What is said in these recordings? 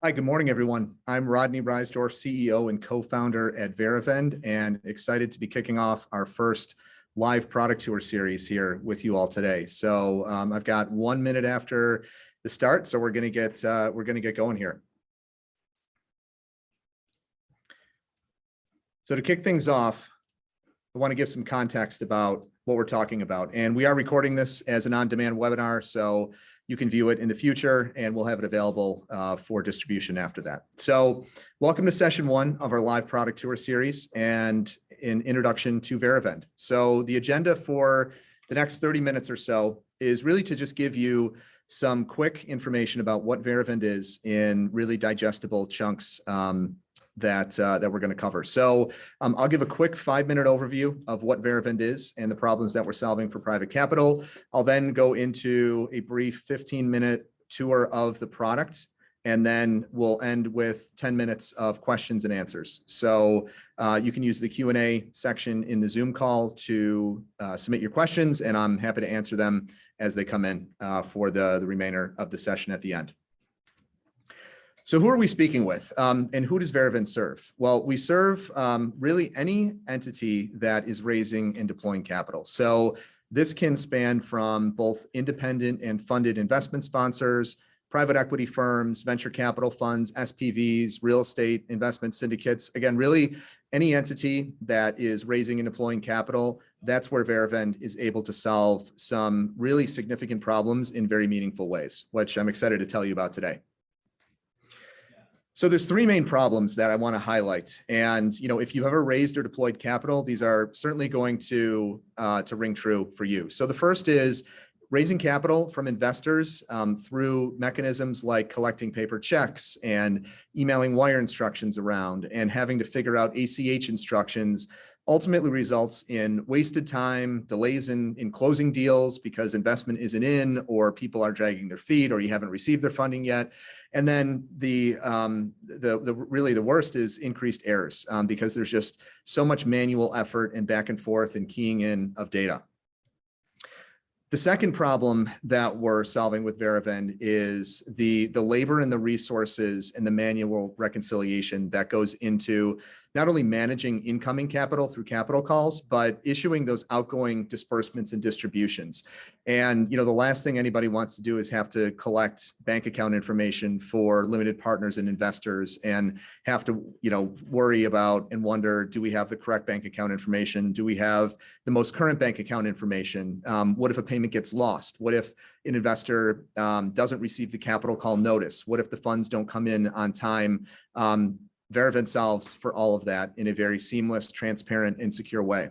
Hi, good morning, everyone. I'm Rodney Reisdorf, CEO and co-founder at Verivend, and excited to be kicking off our first live product tour series here with you all today. So I've got 1 minute after the start, so we're going to get going here. So to kick things off, I want to give some context about what we're talking about, and we are recording this as an on-demand webinar, so you can view it in the future, and we'll have it available for distribution after that. So welcome to session 1 of our live product tour series and an introduction to Verivend. So the agenda for the next 30 minutes or so is really to just give you some quick information about what Verivend is in really digestible chunks that we're going to cover. So I'll give a quick 5-minute overview of what Verivend is and the problems that we're solving for private capital. I'll then go into a brief 15-minute tour of the product, and then we'll end with 10 minutes of questions and answers. So you can use the Q&A section in the Zoom call to submit your questions, and I'm happy to answer them as they come in for the remainder of the session at the end. So who are we speaking with, and who does Verivend serve? Well, we serve really any entity that is raising and deploying capital. So this can span from both independent and funded investment sponsors, private equity firms, venture capital funds, SPVs, real estate investment syndicates. Again, really any entity that is raising and deploying capital, that's where Verivend is able to solve some really significant problems in very meaningful ways, which I'm excited to tell you about today. So there's 3 main problems that I want to highlight. And, if you've ever raised or deployed capital, these are certainly going to ring true for you. So the first is raising capital from investors through mechanisms like collecting paper checks and emailing wire instructions around and having to figure out ACH instructions ultimately results in wasted time, delays in closing deals because investment isn't in, or people are dragging their feet, or you haven't received their funding yet. And then the worst is increased errors because there's just so much manual effort and back and forth and keying in of data. The second problem that we're solving with Verivend is the labor and the resources and the manual reconciliation that goes into not only managing incoming capital through capital calls, but issuing those outgoing disbursements and distributions. And the last thing anybody wants to do is have to collect bank account information for limited partners and investors and have to worry about and wonder, do we have the correct bank account information? Do we have the most current bank account information? What if a payment gets lost? What if an investor doesn't receive the capital call notice? What if the funds don't come in on time? Verivend solves for all of that in a very seamless, transparent, and secure way.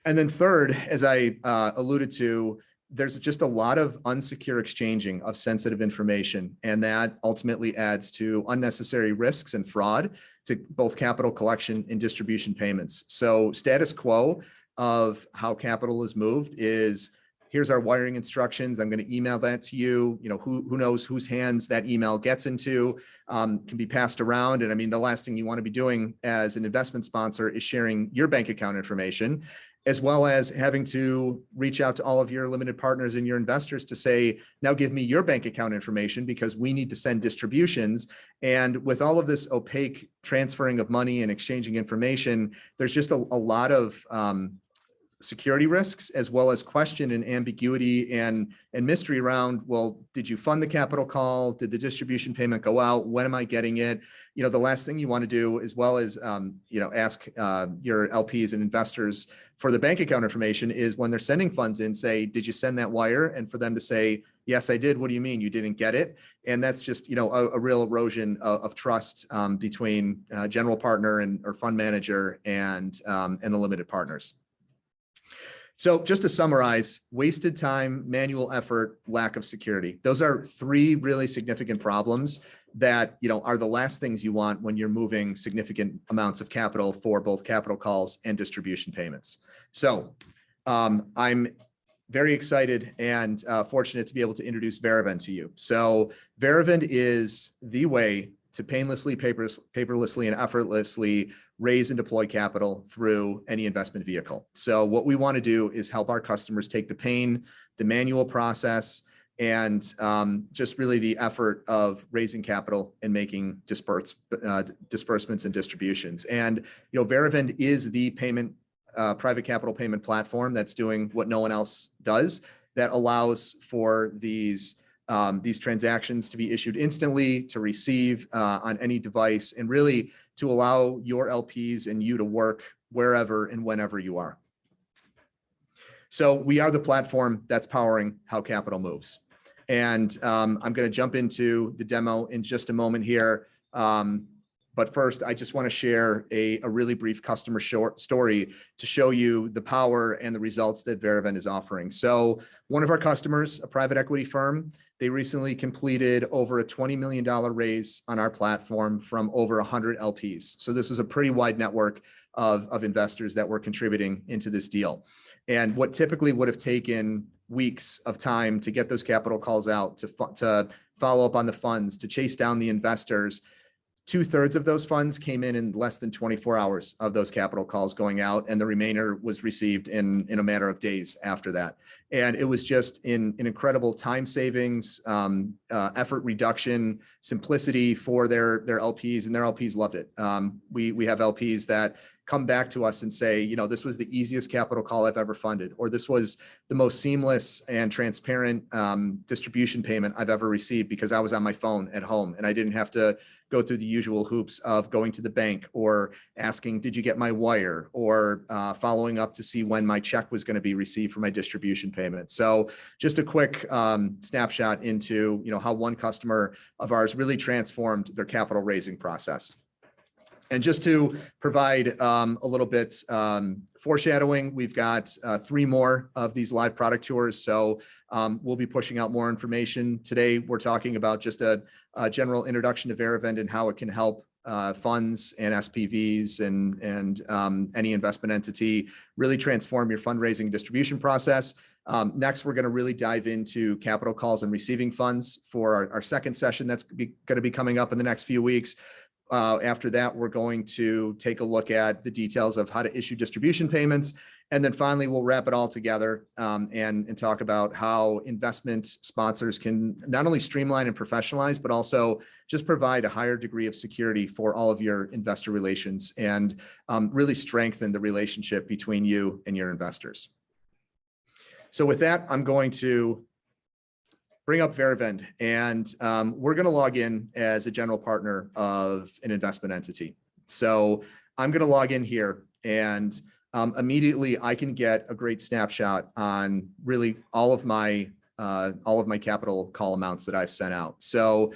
And then third, as I alluded to, there's just a lot of unsecure exchanging of sensitive information, and that ultimately adds to unnecessary risks and fraud to both capital collection and distribution payments. So status quo of how capital is moved is, here's our wiring instructions. I'm going to email that to you. Who knows whose hands that email gets into, can be passed around. And I mean, the last thing you want to be doing as an investment sponsor is sharing your bank account information, as well as having to reach out to all of your limited partners and your investors to say, now give me your bank account information because we need to send distributions. And with all of this opaque transferring of money and exchanging information, there's just a lot of security risks, as well as question and ambiguity and mystery around, well, did you fund the capital call? Did the distribution payment go out? When am I getting it? The last thing you want to do, as well as ask your LPs and investors for the bank account information, is when they're sending funds in, say, did you send that wire? And for them to say, yes, I did. What do you mean you didn't get it? And that's just a real erosion of trust between general partner or fund manager and the limited partners. So just to summarize, wasted time, manual effort, lack of security. Those are 3 really significant problems that are the last things you want when you're moving significant amounts of capital for both capital calls and distribution payments. So I'm very excited and fortunate to be able to introduce Verivend to you. So Verivend is the way to painlessly, paperlessly, and effortlessly raise and deploy capital through any investment vehicle. So what we want to do is help our customers take the pain, the manual process, and just really the effort of raising capital and making disbursements and distributions. And Verivend is the private capital payment platform that's doing what no one else does, that allows for these transactions to be issued instantly, to receive on any device, and really to allow your LPs and you to work wherever and whenever you are. So we are the platform that's powering how capital moves. And I'm going to jump into the demo in just a moment here. But first, I just want to share a really brief customer story to show you the power and the results that Verivend is offering. So one of our customers, a private equity firm, they recently completed over a $20 million raise on our platform from over 100 LPs. So this is a pretty wide network of investors that were contributing into this deal. And what typically would have taken weeks of time to get those capital calls out, to follow up on the funds, to chase down the investors, 2/3 of those funds came in less than 24 hours of those capital calls going out, and the remainder was received in a matter of days after that. And it was just an incredible time savings, effort reduction, simplicity for their LPs, and their LPs loved it. We have LPs that come back to us and say, this was the easiest capital call I've ever funded, or this was the most seamless and transparent distribution payment I've ever received, because I was on my phone at home and I didn't have to go through the usual hoops of going to the bank or asking, did you get my wire, or following up to see when my check was going to be received for my distribution payment. So just a quick snapshot into how one customer of ours really transformed their capital raising process. And just to provide a little bit foreshadowing, we've got 3 more of these live product tours. So we'll be pushing out more information. Today, we're talking about just a general introduction to Verivend and how it can help funds and SPVs and any investment entity really transform your fundraising distribution process. Next, we're going to really dive into capital calls and receiving funds for our second session that's going to be coming up in the next few weeks. After that, we're going to take a look at the details of how to issue distribution payments. And then finally, we'll wrap it all together and talk about how investment sponsors can not only streamline and professionalize, but also just provide a higher degree of security for all of your investor relations and really strengthen the relationship between you and your investors. So with that, I'm going to bring up Verivend, and we're going to log in as a general partner of an investment entity. So I'm going to log in here, and immediately I can get a great snapshot on really all of my capital call amounts that I've sent out. So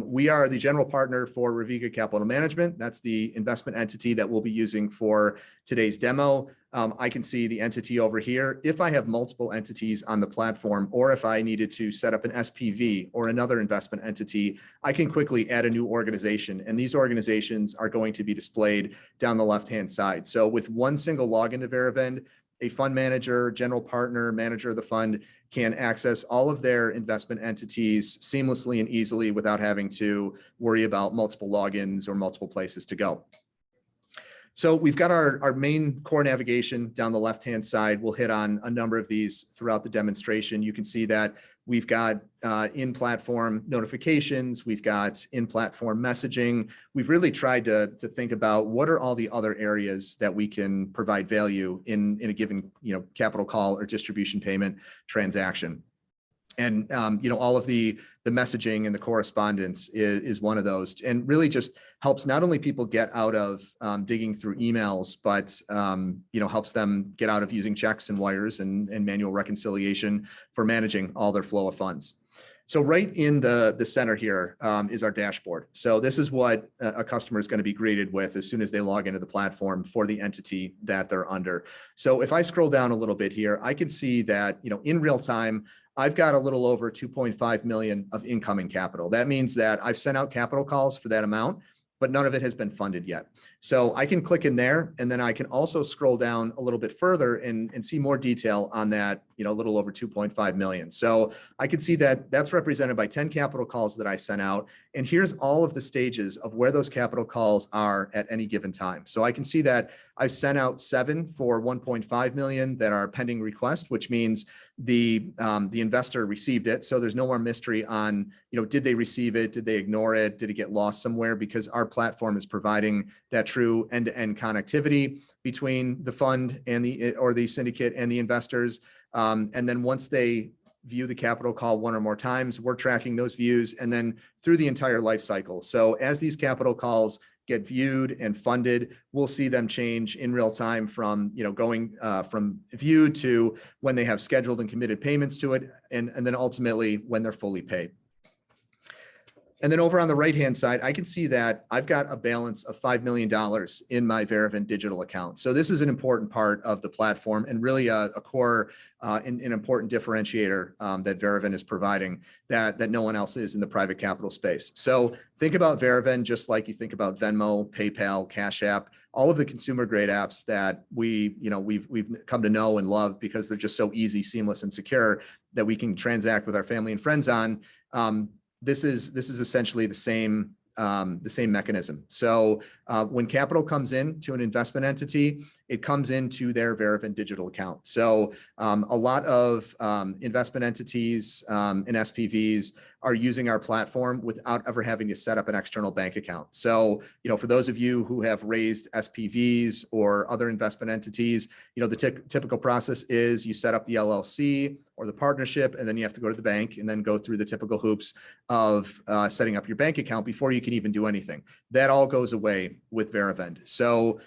we are the general partner for Verivend Capital Management. That's the investment entity that we'll be using for today's demo. I can see the entity over here. If I have multiple entities on the platform, or if I needed to set up an SPV or another investment entity, I can quickly add a new organization, and these organizations are going to be displayed down the left-hand side. So with one single login to Verivend, a fund manager, general partner, manager of the fund can access all of their investment entities seamlessly and easily without having to worry about multiple logins or multiple places to go. So we've got our main core navigation down the left-hand side. We'll hit on a number of these throughout the demonstration. You can see that we've got in-platform notifications. We've got in-platform messaging. We've really tried to think about what are all the other areas that we can provide value in a given capital call or distribution payment transaction. And all of the messaging and the correspondence is one of those, and really just helps not only people get out of digging through emails, but helps them get out of using checks and wires and manual reconciliation for managing all their flow of funds. So right in the center here is our dashboard. So this is what a customer is going to be greeted with as soon as they log into the platform for the entity that they're under. So if I scroll down a little bit here, I can see that in real time, I've got a little over 2.5 million of incoming capital. That means that I've sent out capital calls for that amount, but none of it has been funded yet. So I can click in there, and then I can also scroll down a little bit further and see more detail on that, a little over 2.5 million. So I can see that that's represented by 10 capital calls that I sent out. And here's all of the stages of where those capital calls are at any given time. So I can see that I've sent out 7 for 1.5 million that are pending request, which means the investor received it. So there's no more mystery on, did they receive it? Did they ignore it? Did it get lost somewhere? Because our platform is providing that true end-to-end connectivity between the fund and the syndicate and the investors. And then once they view the capital call one or more times, we're tracking those views and then through the entire life cycle. So as these capital calls get viewed and funded, we'll see them change in real time from, going from viewed to when they have scheduled and committed payments to it, and then ultimately when they're fully paid. And then over on the right-hand side, I can see that I've got a balance of $5 million in my Verivend digital account. So this is an important part of the platform and really a core, an important differentiator that Verivend is providing that no one else is in the private capital space. So think about Verivend just like you think about Venmo, PayPal, Cash App, all of the consumer grade apps that we've come to know and love because they're just so easy, seamless, and secure that we can transact with our family and friends on. This is essentially the same mechanism. So when capital comes in to an investment entity, it comes into their Verivend digital account. So a lot of investment entities and SPVs are using our platform without ever having to set up an external bank account. So, for those of you who have raised SPVs or other investment entities, the typical process is you set up the LLC or the partnership, and then you have to go to the bank and then go through the typical hoops of setting up your bank account before you can even do anything. That all goes away with Verivend. So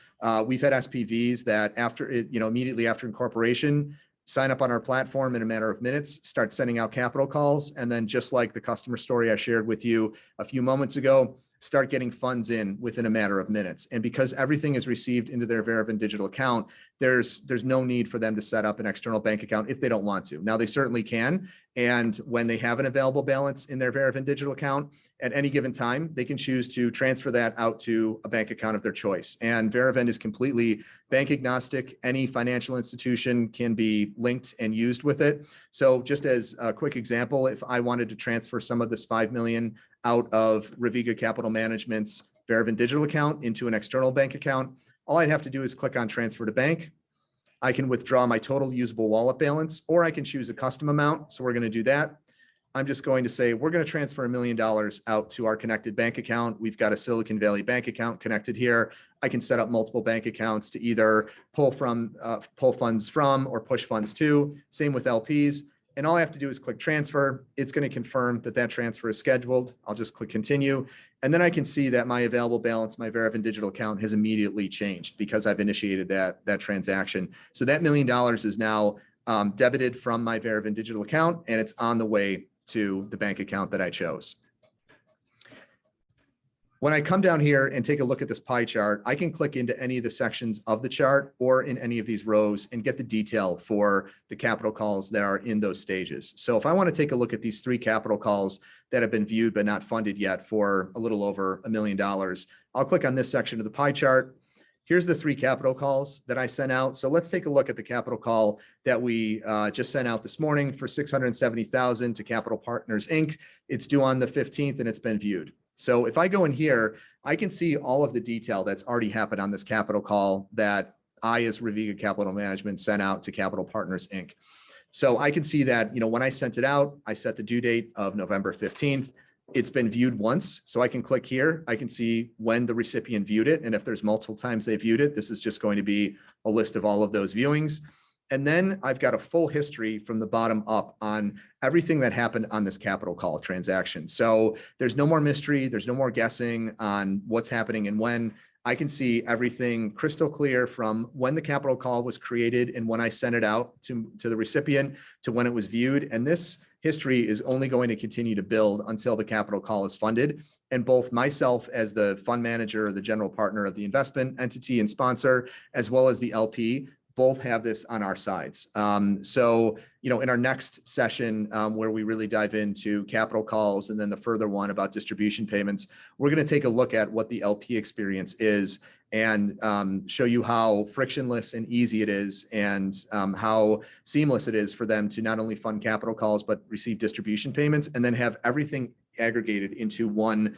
we've had SPVs that immediately after incorporation, sign up on our platform in a matter of minutes, start sending out capital calls, and then just like the customer story I shared with you a few moments ago, start getting funds in within a matter of minutes. And because everything is received into their Verivend digital account, there's no need for them to set up an external bank account if they don't want to. Now they certainly can. And when they have an available balance in their Verivend digital account, at any given time, they can choose to transfer that out to a bank account of their choice. And Verivend is completely bank agnostic. Any financial institution can be linked and used with it. So just as a quick example, if I wanted to transfer some of this $5 million out of Reviga Capital Management's Verivend digital account into an external bank account, all I'd have to do is click on transfer to bank. I can withdraw my total usable wallet balance, or I can choose a custom amount. So we're going to do that. I'm just going to say, we're going to transfer $1 million out to our connected bank account. We've got a Silicon Valley bank account connected here. I can set up multiple bank accounts to either pull funds from or push funds to. Same with LPs. And all I have to do is click transfer. It's going to confirm that that transfer is scheduled. I'll just click continue. And then I can see that my available balance, my Verivend digital account, has immediately changed because I've initiated that transaction. So that $1 million is now debited from my Verivend digital account, and it's on the way to the bank account that I chose. When I come down here and take a look at this pie chart, I can click into any of the sections of the chart or in any of these rows and get the detail for the capital calls that are in those stages. So if I want to take a look at these 3 capital calls that have been viewed but not funded yet for a little over $1 million, I'll click on this section of the pie chart. Here's the 3 capital calls that I sent out. So let's take a look at the capital call that we just sent out this morning for $670,000 to Capital Partners, Inc. It's due on the 15th and it's been viewed. So if I go in here, I can see all of the detail that's already happened on this capital call that I, as Reviga Capital Management, sent out to Capital Partners, Inc. So I can see that, when I sent it out, I set the due date of November 15th. It's been viewed once. So I can click here. I can see when the recipient viewed it. And if there's multiple times they viewed it, this is just going to be a list of all of those viewings. And then I've got a full history from the bottom up on everything that happened on this capital call transaction. So there's no more mystery. There's no more guessing on what's happening and when. I can see everything crystal clear from when the capital call was created and when I sent it out to the recipient to when it was viewed. And this history is only going to continue to build until the capital call is funded. And both myself as the fund manager or the general partner of the investment entity and sponsor, as well as the LP, both have this on our sides. So, in our next session where we really dive into capital calls and then the further one about distribution payments, we're going to take a look at what the LP experience is and show you how frictionless and easy it is and how seamless it is for them to not only fund capital calls, but receive distribution payments and then have everything aggregated into one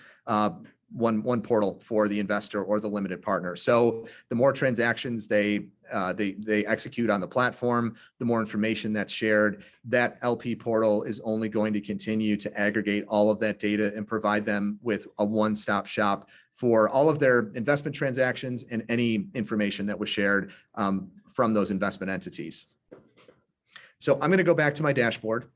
one portal for the investor or the limited partner. So the more transactions they execute on the platform, the more information that's shared. That LP portal is only going to continue to aggregate all of that data and provide them with a one-stop shop for all of their investment transactions and any information that was shared from those investment entities. So I'm going to go back to my dashboard.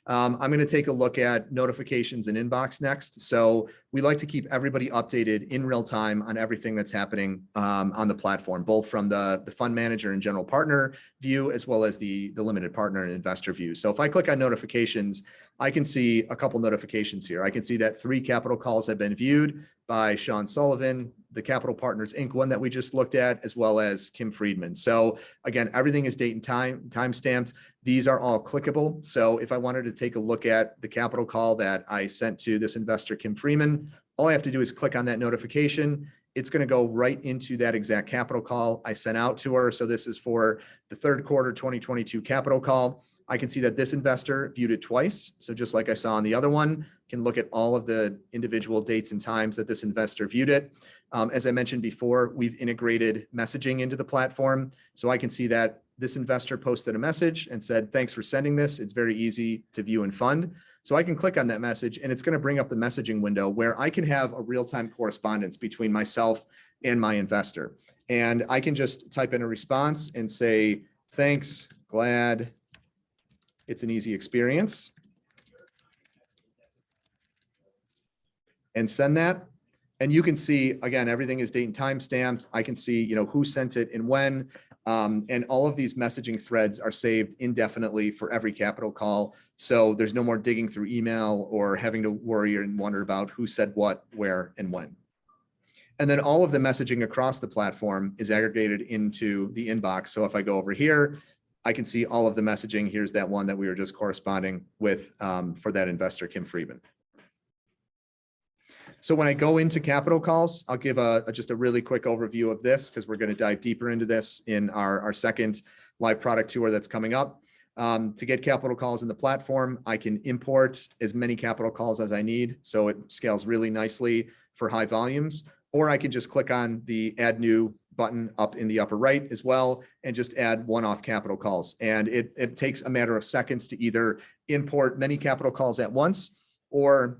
I'm going to take a look at notifications and inbox next. So we like to keep everybody updated in real time on everything that's happening on the platform, both from the fund manager and general partner view, as well as the limited partner and investor view. So if I click on notifications, I can see a couple notifications here. I can see that 3 capital calls have been viewed by Sean Sullivan, the Capital Partners Inc. one that we just looked at, as well as Kim Friedman. So again, everything is date and time stamped. These are all clickable. So if I wanted to take a look at the capital call that I sent to this investor, Kim Friedman, all I have to do is click on that notification. It's going to go right into that exact capital call I sent out to her. So this is for the third quarter 2022 capital call. I can see that this investor viewed it twice. So just like I saw on the other one, can look at all of the individual dates and times that this investor viewed it. As I mentioned before, we've integrated messaging into the platform. So I can see that this investor posted a message and said, thanks for sending this. It's very easy to view and fund. So I can click on that message and it's going to bring up the messaging window where I can have a real-time correspondence between myself and my investor. And I can just type in a response and say, thanks, glad it's an easy experience. And send that. And you can see, again, everything is date and time stamped. I can see, who sent it and when. And all of these messaging threads are saved indefinitely for every capital call. So there's no more digging through email or having to worry and wonder about who said what, where, and when. And then all of the messaging across the platform is aggregated into the inbox. So if I go over here, I can see all of the messaging. Here's that one that we were just corresponding with for that investor, Kim Friedman. So when I go into capital calls, I'll give just a really quick overview of this because we're going to dive deeper into this in our second live product tour that's coming up. To get capital calls in the platform, I can import as many capital calls as I need. So it scales really nicely for high volumes, or I can just click on the add new button up in the upper right as well and just add one-off capital calls. And it takes a matter of seconds to either import many capital calls at once or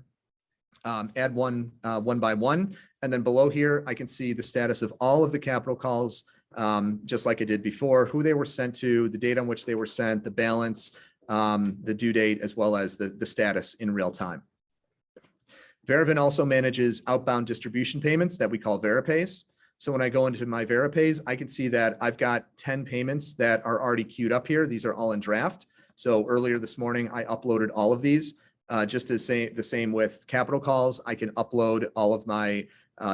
add one by one. And then below here, I can see the status of all of the capital calls, just like I did before, who they were sent to, the date on which they were sent, the balance, the due date, as well as the status in real time. Verivend also manages outbound distribution payments that we call Veripays. So when I go into my Veripays, I can see that I've got 10 payments that are already queued up here. These are all in draft. So earlier this morning, I uploaded all of these. Just to say the same with capital calls, I can upload all of my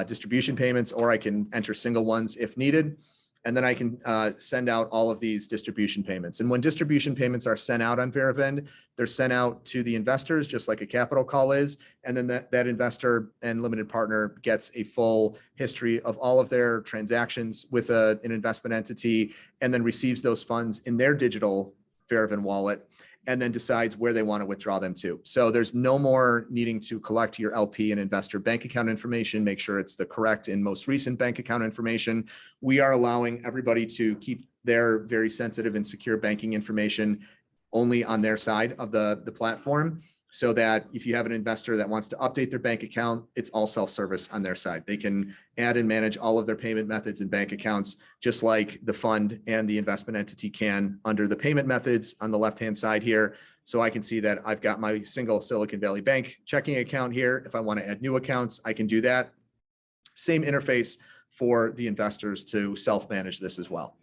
distribution payments, or I can enter single ones if needed. And then I can send out all of these distribution payments. And when distribution payments are sent out on Verivend, they're sent out to the investors, just like a capital call is. And then that investor and limited partner gets a full history of all of their transactions with an investment entity, and then receives those funds in their digital Verivend wallet, and then decides where they want to withdraw them to. So there's no more needing to collect your LP and investor bank account information, make sure it's the correct and most recent bank account information. We are allowing everybody to keep their very sensitive and secure banking information only on their side of the platform, so that if you have an investor that wants to update their bank account, it's all self-service on their side. They can add and manage all of their payment methods and bank accounts, just like the fund and the investment entity can under the payment methods on the left-hand side here. So I can see that I've got my single Silicon Valley Bank checking account here. If I want to add new accounts, I can do that. Same interface for the investors to self-manage this as well.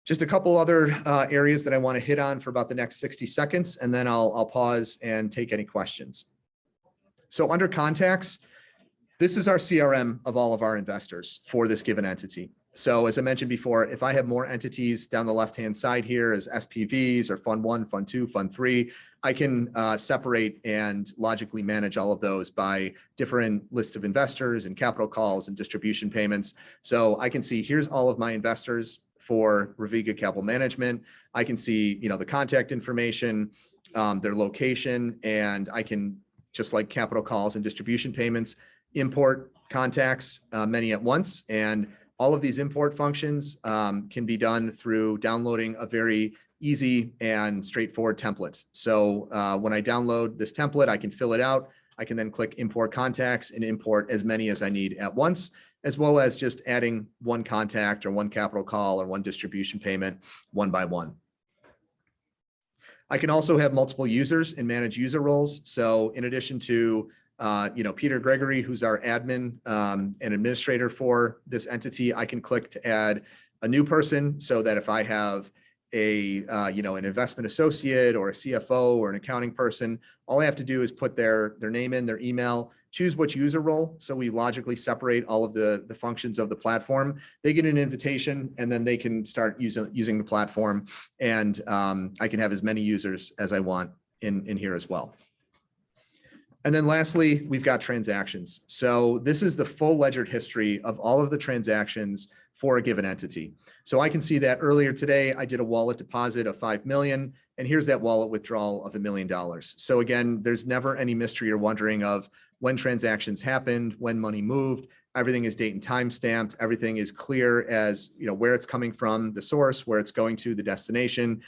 Just a couple other areas that I want to hit on for about the next 60 seconds, and then I'll pause and take any questions. So under contacts, this is our CRM of all of our investors for this given entity. So as I mentioned before, if I have more entities down the left-hand side here as SPVs or Fund 1, Fund 2, Fund 3, I can separate and logically manage all of those by different lists of investors and capital calls and distribution payments. So I can see here's all of my investors for Reviga Capital Management. I can see, the contact information, their location, and I can just like capital calls and distribution payments, import contacts, many at once. And all of these import functions can be done through downloading a very easy and straightforward template. So when I download this template, I can fill it out. I can then click import contacts and import as many as I need at once, as well as just adding one contact or one capital call or one distribution payment one by one. I can also have multiple users and manage user roles. So in addition to Peter Gregory, who's our admin and administrator for this entity, I can click to add a new person so that if I have an investment associate or a CFO or an accounting person, all I have to do is put their name in, their email, choose which user role. So we logically separate all of the functions of the platform. They get an invitation and then they can start using the platform, and I can have as many users as I want in here as well. And then lastly, we've got transactions. So this is the full ledger history of all of the transactions for a given entity. So I can see that earlier today, I did a wallet deposit of 5 million, and here's that wallet withdrawal of $1 million. So again, there's never any mystery or wondering of when transactions happened, when money moved. Everything is date and time stamped. Everything is clear as where it's coming from, the source, where it's going to, the destination,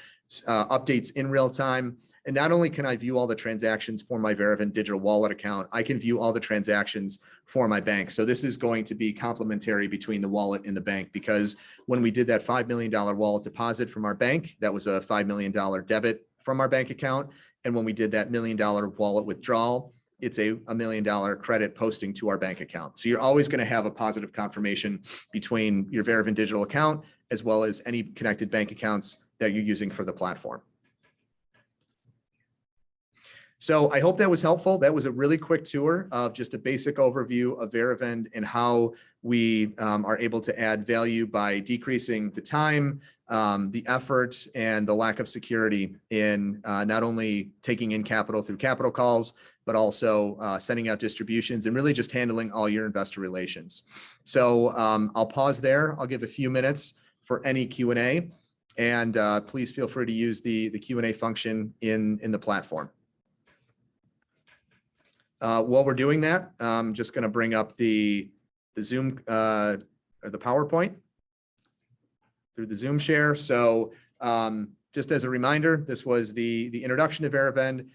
updates in real time. And not only can I view all the transactions for my Verivend digital wallet account, I can view all the transactions for my bank. So this is going to be complementary between the wallet and the bank, because when we did that $5 million wallet deposit from our bank, that was a $5 million debit from our bank account. And when we did that $1 million wallet withdrawal, it's a $1 million credit posting to our bank account. So you're always going to have a positive confirmation between your Verivend digital account as well as any connected bank accounts that you're using for the platform. So I hope that was helpful. That was a really quick tour of just a basic overview of Verivend and how we are able to add value by decreasing the time, the effort, and the lack of security in not only taking in capital through capital calls, but also sending out distributions and really just handling all your investor relations. So I'll pause there. I'll give a few minutes for any Q&A, and please feel free to use the Q&A function in the platform. While we're doing that, I'm just going to bring up the Zoom or the PowerPoint through the Zoom share. So just as a reminder, this was the introduction to Verivend.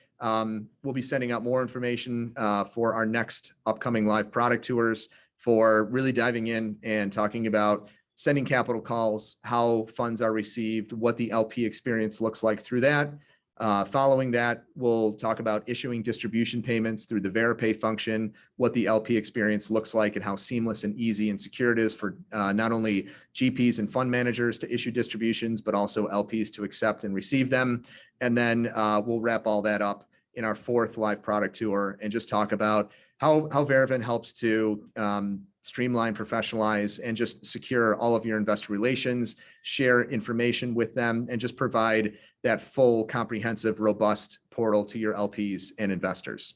We'll be sending out more information for our next upcoming live product tours, for really diving in and talking about sending capital calls, how funds are received, what the LP experience looks like through that. Following that, we'll talk about issuing distribution payments through the Veripay function, what the LP experience looks like and how seamless and easy and secure it is for not only GPs and fund managers to issue distributions, but also LPs to accept and receive them. And then we'll wrap all that up in our fourth live product tour and just talk about how Verivend helps to streamline, professionalize, and just secure all of your investor relations, share information with them, and just provide that full, comprehensive, robust portal to your LPs and investors.